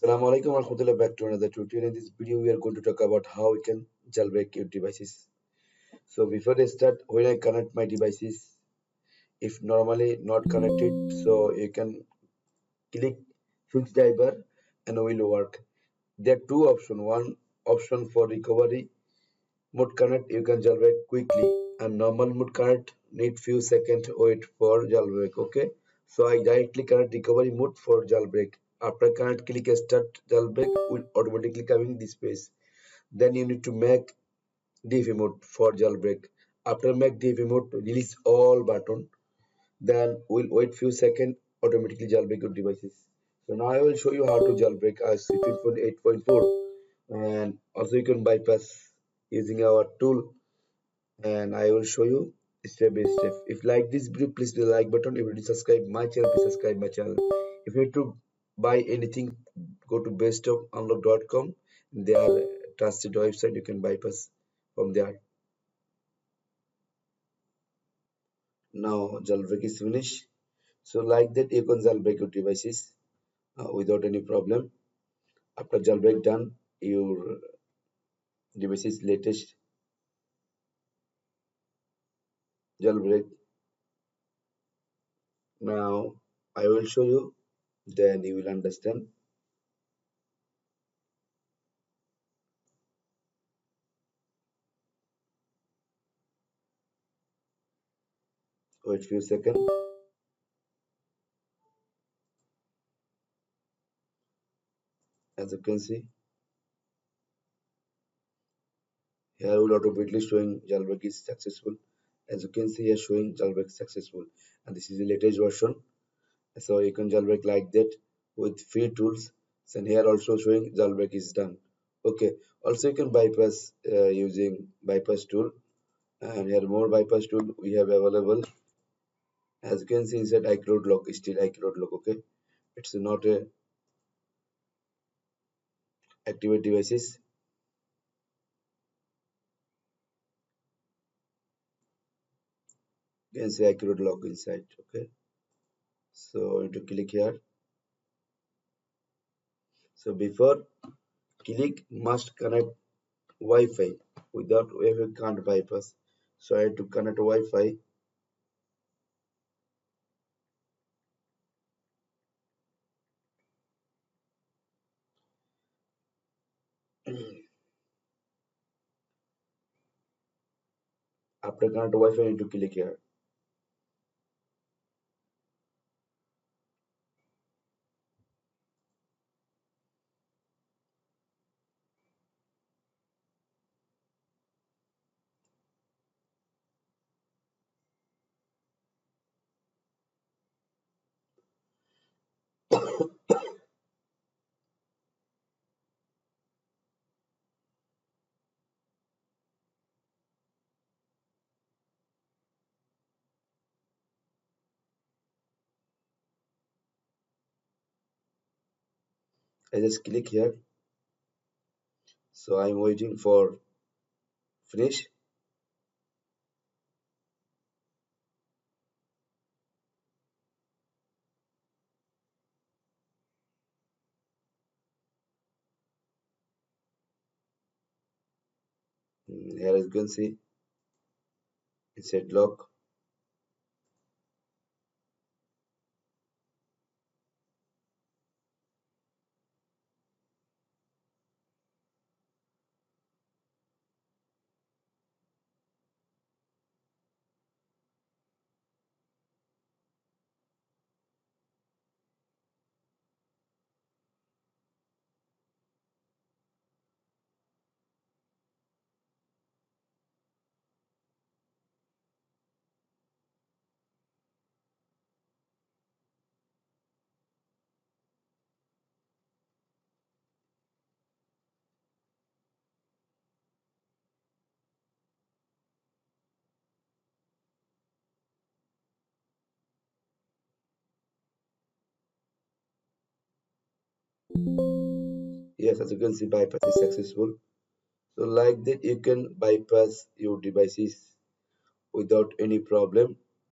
Assalamu alaikum warahmatullahi, back to another tutorial. In this video, we are going to talk about how we can jailbreak your devices. So before I start, when I connect my devices, if normally not connected, so you can click fix driver and it will work. There are two options. One option for recovery mode connect, you can jailbreak quickly, and normal mode connect need few seconds wait for jailbreak. Okay, so I directly connect recovery mode for jailbreak. After connect, click start jailbreak will automatically coming this page. Then you need to make DFI mode for jailbreak. After make DFI mode, release all button. Then we'll wait few seconds, automatically jailbreak your devices. So now I will show you how to jailbreak our 16.8.4, and also you can bypass using our tool, and I will show you step by step. If you like this video, please hit the like button. If you did subscribe my channel, please subscribe my channel. If you need to buy anything, go to bestofunlock.com. They are a trusted website. You can bypass from there. Now jailbreak is finished. So like that, you can jailbreak your devices without any problem. After jailbreak done, your device is latest jailbreak. Now I will show you, then you will understand. Wait few seconds. As you can see, here will automatically showing jailbreak is successful. As you can see here, showing jailbreak successful, and this is the latest version. So you can jailbreak like that with free tools. And here also showing jailbreak is done. Okay. Also you can bypass using bypass tool, and here more bypass tool we have available. As you can see inside iCloud lock, still iCloud lock. Okay, it's not a activate devices. You can see iCloud lock inside. Okay, so you need to click here. So before click, must connect Wi-Fi. Without Wi-Fi can't bypass. So I have to connect Wi-Fi. After connect Wi-Fi, I need to click here. I just click here. So I'm waiting for finish. Here as you can see, it said lock. Yes, as you can see, bypass is successful. So like that, you can bypass your devices without any problem.